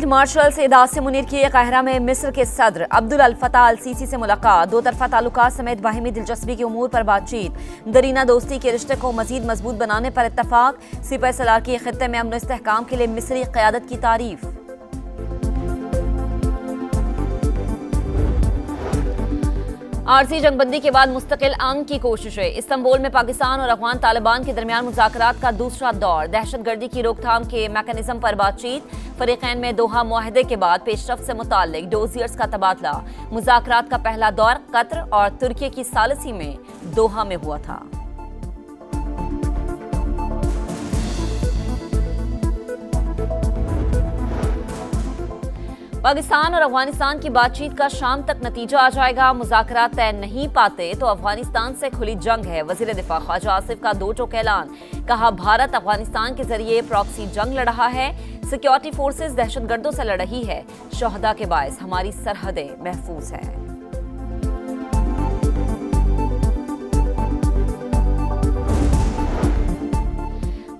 Field marshal Syed Asim Munir की Cairo में मिस्र के सदर अब्दुल अल फताह अल सीसी से मुलाकात। दो तरफा ताल्लुकात समेत बाहिमी दिलचस्पी के उमूर पर बातचीत। दरीना दोस्ती के रिश्ते को मजीद मजबूत बनाने पर इत्तफाक। सिपह सलार की खित्ते में अमन इस्तेहकाम के लिए मिस्री क़यादत की तारीफ। आरसी जंगबंदी के बाद मुस्तकिल अमन की कोशिशें। इस्तांबुल में पाकिस्तान और अफगान तालिबान के दरमियान मुज़ाकरात का दूसरा दौर। दहशतगर्दी की रोकथाम के मैकेनिज्म पर बातचीत। फरीकैन में दोहा मुआहदे के बाद पेशरफ्त से मुताल्लिक डोजियर्स का तबादला। मुज़ाकरात का पहला दौर कतर और तुर्की की सालिसी में दोहा में हुआ था। पाकिस्तान और अफगानिस्तान की बातचीत का शाम तक नतीजा आ जाएगा। मुज़ाकरात तय नहीं पाते तो अफगानिस्तान से खुली जंग है। वज़ीर दिफा ख्वाजा आसिफ का दो टोक ऐलान। कहा, भारत अफगानिस्तान के जरिए प्रॉक्सी जंग लड़ रहा है। सिक्योरिटी फोर्सेस दहशतगर्दों से लड़ रही है। शोहदा के बायस हमारी सरहदें महफूज हैं।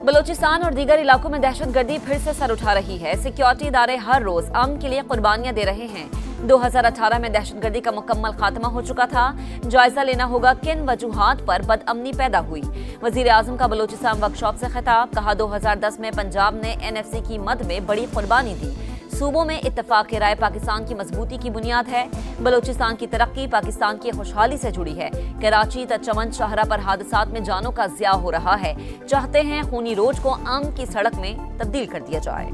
बलोचिस्तान और दीगर इलाकों में दहशतगर्दी फिर से सर उठा रही है। सिक्योरिटी इदारे हर रोज अमन के लिए कुर्बानियां दे रहे हैं। 2018 में दहशतगर्दी का मुकम्मल खात्मा हो चुका था। जायजा लेना होगा किन वजूहात पर बदअमनी पैदा हुई। वजीर आजम का बलोचिस्तान वर्कशॉप से खिताब। कहा, 2010 में पंजाब ने NFC की मद में बड़ी कुर्बानी दी। सूबों में इत्तफाक राय पाकिस्तान की मजबूती की बुनियाद है। बलोचिस्तान की तरक्की पाकिस्तान की खुशहाली से जुड़ी है। कराची चमन शाहरा पर हादसात में जानों का ज़िया हो रहा है। चाहते हैं खूनी रोज को अमन की सड़क में तब्दील कर दिया जाए।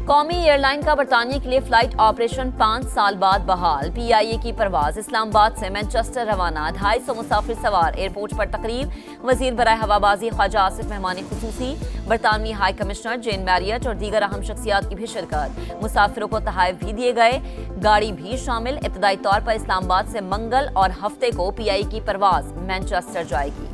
कौमी एयरलाइन का बरतानिया के लिए फ्लाइट ऑपरेशन 5 साल बाद बहाल। PIA की परवाज इस्लामाबाद से मैनचेस्टर रवाना। 250 मुसाफिर सवार। एयरपोर्ट पर तकरीब। वजीर बराए हवाबाजी ख्वाजा आसिफ मेहमानी खुसूसी। बरतानवी हाई कमिश्नर जेन मैरियट और दीगर अहम शख्सियात की भी शिरकत। मुसाफिरों को तहाइफ भी दिए गए। गाड़ी भी शामिल। इब्तदाई तौर पर इस्लामाबाद से मंगल और हफ्ते को PIA की परवाज मैनचेस्टर जाएगी।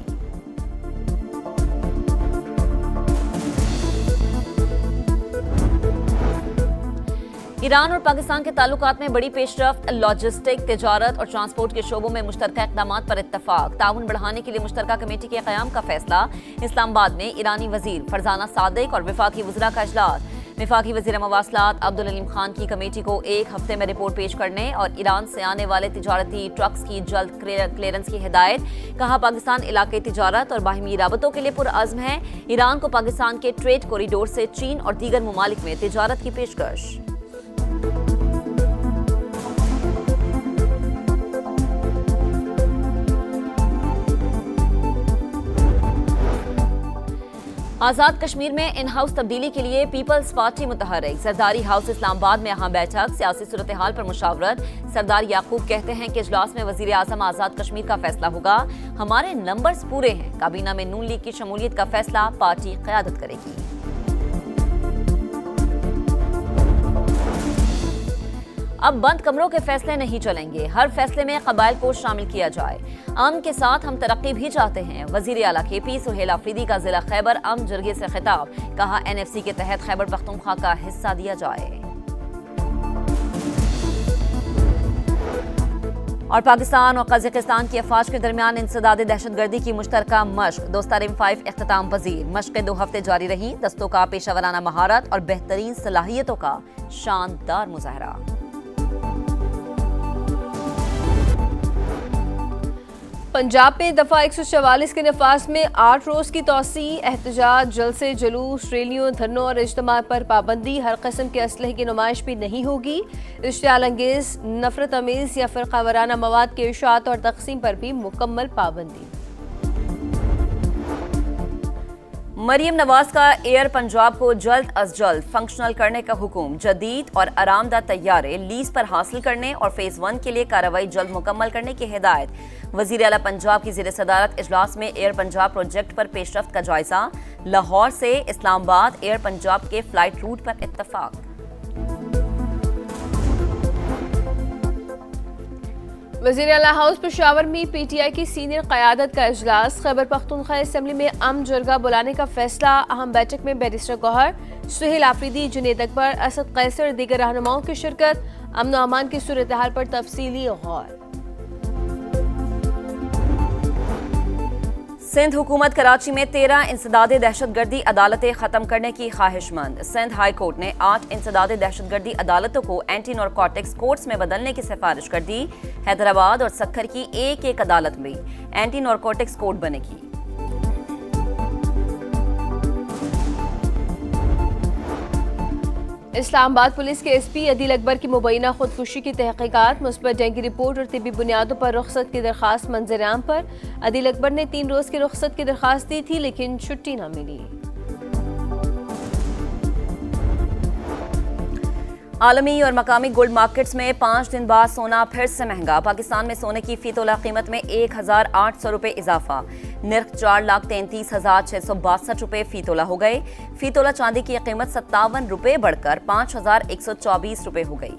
ईरान और पाकिस्तान के ताल्लुकात में बड़ी पेशरफ्त। लॉजिस्टिक, तिजारत और ट्रांसपोर्ट के शोबों में मुश्तरका इक़दामात पर इत्तफाक। ताउन बढ़ाने के लिए मुश्तरका कमेटी के क़याम का फैसला। इस्लामाबाद में ईरानी वजीर फरजाना सादिक और वफाकी वज़रा का इजलास। वफाकी वज़ीर मवासलात अब्दुल अलीम खान की कमेटी को एक हफ्ते में रिपोर्ट पेश करने और ईरान से आने वाले तिजारती ट्रक्स की जल्द क्लियरेंस की हिदायत। कहा, पाकिस्तान इलाके तिजारत और बाहिमी राबतों के लिए पुरअज़्म है। ईरान को पाकिस्तान के ट्रेड कॉरिडोर से चीन और दीगर ममालिक में तिजारत की पेशकश। आज़ाद कश्मीर में इन हाउस तब्दीली के लिए पीपल्स पार्टी मुतहर्रिक। सरदारी हाउस इस्लामाबाद में अहम बैठक। सियासी सूरत हाल पर मुशावरत। सरदार याकूब कहते हैं कि इजलास में वजीर आजम आज़ाद कश्मीर का फैसला होगा। हमारे नंबर्स पूरे हैं। काबीना में नून लीग की शमूलियत का फैसला पार्टी क़यादत करेगी। अब बंद कमरों के फैसले नहीं चलेंगे। हर फैसले में कबाइल को शामिल किया जाए। अमन के साथ हम तरक्की भी चाहते हैं। वजीर आला KP सुहेल आफरीदी का जिला खैबर अमन जरगे से खिताब। कहा, NFC के तहत खैबर पख्तूनख्वा का हिस्सा दिया जाए। और पाकिस्तान और कजाकिस्तान की अफवाज के दरमियान इंसदाद दहशतगर्दी की मुश्तरका मश्क। दोस्तारिम 5 इख्तिताम पजीर। मश्क़ें 2 हफ्ते जारी रही। दस्तों का पेशावराना महारत और बेहतरीन सलाहियतों का शानदार मुजाहरा। पंजाब में दफा 144 के नफाज में 8 रोज की तोसी। एहतजाज, जलसे, जुलूस, रैलियों, धरनों और इज्तिमा पर पाबंदी। हर किस्म के असलहे की नुमाइश भी नहीं होगी। इश्तियाल अंगेज, नफरत अमेज या फिरका वाराना मवाद के इशात और तकसीम पर भी मुकम्मल पाबंदी। मरियम नवाज का एयर पंजाब को जल्द अज जल्द फंक्शनल करने का हुक्म। जदीद और आरामदा तैयारे लीज पर हासिल करने और फेज 1 के लिए कार्रवाई जल्द मुकम्मल करने की हिदायत। वजीर आला पंजाब की ज़ेर सदारत इजलास में एयर पंजाब प्रोजेक्ट पर पेशरफ्त का जायजा। लाहौर से इस्लामाबाद एयर पंजाब के फ्लाइट रूट पर इत्तफाक। वज़ीर आला हाउस पेशावर में PTI की सीनियर क़यादत का इजलास। खैबर पख्तूनख्वा असम्बली में अमन जरगा बुलाने का फैसला। अहम बैठक में बैरिस्टर गौहर, सुहेल आफरीदी, जुनेद अकबर, असद कैसर, दीगर रहनुमाओं की शिरकत। अमन व अमान की सूरत हाल पर तफसीली गौर। सिंध हुकूमत कराची में 13 इंसदादे दहशतगर्दी अदालतें खत्म करने की ख्वाहिशमंद। सिंध हाई कोर्ट ने 8 इंसदादे दहशतगर्दी अदालतों को एंटी नारकोटिक्स कोर्ट्स में बदलने की सिफारिश कर दी। हैदराबाद और सक्खर की एक अदालत में एंटी नारकोटिक्स कोर्ट बनेगी। इस्लामाबाद पुलिस के एसपी अदील अकबर की मुबैना खुदकुशी की तहकीकात, मुस्बत जंगी रिपोर्ट और तिब्बी बुनियादों पर रुख्सत की दरख्वास्त मंजर-ए-आम पर। अदील अकबर ने 3 रोज की रुख्सत की दरख्वास्त दी थी लेकिन छुट्टी न मिली। आलमी और मकामी गोल्ड मार्केट्स में 5 दिन बाद सोना फिर से महंगा। पाकिस्तान में सोने की फी तोला कीमत में 1,800 रुपये इजाफा। निर्ख 4,33,662 रुपये फी तोला हो गए। फी तोला चांदी की कीमत 57 रुपये बढ़कर 5,124 रुपये हो गई।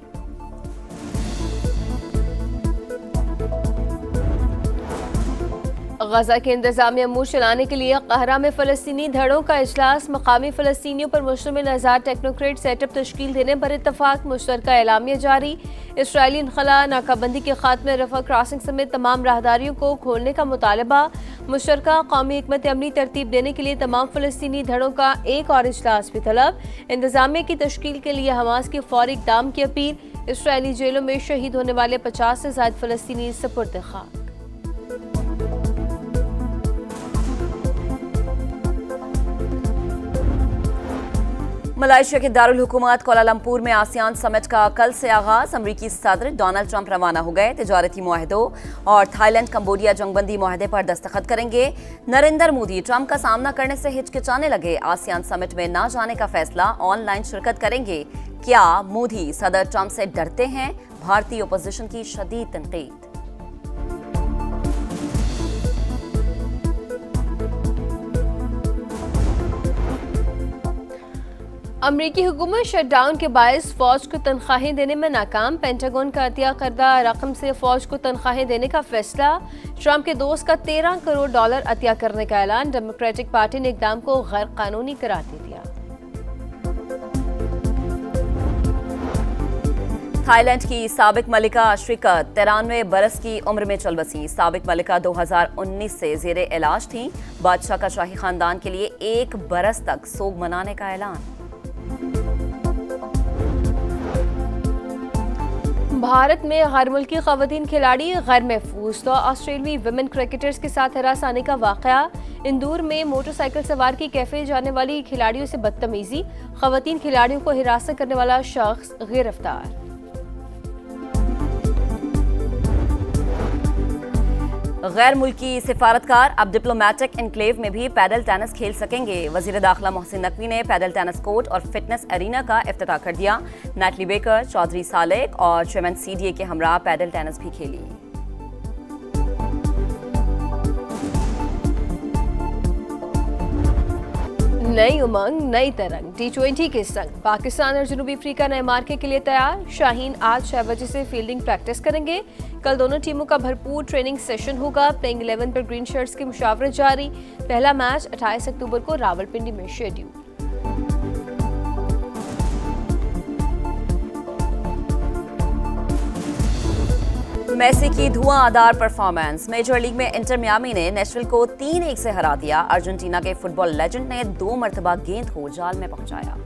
गजा के इंतजामिया मुंह चलाने के लिए कहरा में फलस्तीनी धड़ों का इजलास। मकामी फलस्तीनियों पर मुश्तमिल आज़ाद टेक्नोक्रेट सेटअप तश्कील देने पर इत्तफाक। मुश्तरका एलामिया जारी। इसराइली इनखला, नाकाबंदी के खात्मे, रफा क्रॉसिंग समेत तमाम राहदारियों को खोलने का मुतालबा। मुश्तरका कौमी हिकमत अमली तरतीब देने के लिए तमाम फलस्तीनी धड़ों का एक और इजलास भी तलब। इंतजामिया की तश्कील के लिए हमास के फौरी इक़दाम की अपील। इसराइली जेलों में शहीद होने वाले 50 से ज़ायद फलस्तीनी सुपुर्द खाक। मलेशिया के दारुल हुकूमत कोलालमपुर में आसियान समिट का कल से आगाज। अमरीकी सदर डोनाल्ड ट्रंप रवाना हो गए। तिजारती मुआहदों और थाईलैंड कंबोडिया जंगबंदी मुआहदे पर दस्तखत करेंगे। नरेंद्र मोदी ट्रंप का सामना करने से हिचकिचाने लगे। आसियान समिट में न जाने का फैसला, ऑनलाइन शिरकत करेंगे। क्या मोदी सदर ट्रंप से डरते हैं? भारतीय ओपोजिशन की शदीद तनकीद। अमरीकी हुकूमत शटडाउन के बायस फौज को तनख्वाहें देने में नाकाम। पेंटागन का अतिया करदा रकम से फौज को तनख्वाहें देने का फैसला। ट्रंप के दोस्त का $13 करोड़ अतिया करने का ऐलान। डेमोक्रेटिक पार्टी ने इक़दाम को गैर कानूनी करार दे दिया। थाईलैंड की साबिक मलिका श्रीकत 93 बरस की उम्र में चल बसी। साबिक मलिका 2019 से जेरे इलाज थी। बादशाह का शाही खानदान के लिए 1 बरस तक सोग मनाने का ऐलान। भारत में गैर मुल्की खवातीन खिलाड़ी गैर महफूज। तो ऑस्ट्रेलियाई विमेन क्रिकेटर्स के साथ हरास आने का वाकया। इंदौर में मोटरसाइकिल सवार की कैफे जाने वाली खिलाड़ियों से बदतमीजी। खवातीन खिलाड़ियों को हिरासत करने वाला शख्स गिरफ्तार। गैर मुल्की सिफारतकार अब डिप्लोमेटिक एनक्लेव में भी पैडल टेनिस खेल सकेंगे। वजीर दाखिला मोहसिन नकवी ने पैडल टेनिस कोर्ट और फिटनेस एरिना का इफ्तिताह कर दिया। नैटली बेकर, चौधरी सालेक और चेयरमैन सीडीए के हमरा पैडल टेनिस भी खेली। नई उमंग, नई तरंग। T20 के संग पाकिस्तान और जनूबी अफ्रीका नए मार्के के लिए तैयार। शाहीन आज 6 बजे से फील्डिंग प्रैक्टिस करेंगे। कल दोनों टीमों का भरपूर ट्रेनिंग सेशन होगा। प्लेइंग 11 पर ग्रीन शर्ट्स की मुशावरत जारी। पहला मैच 28 अक्टूबर को रावलपिंडी में शेड्यूल। मेसी की धुआंधार परफॉर्मेंस। मेजर लीग में इंटर मियामी ने नेशविल को 3-1 से हरा दिया। अर्जेंटीना के फुटबॉल लेजेंड ने 2 मरतबा गेंद को जाल में पहुंचाया।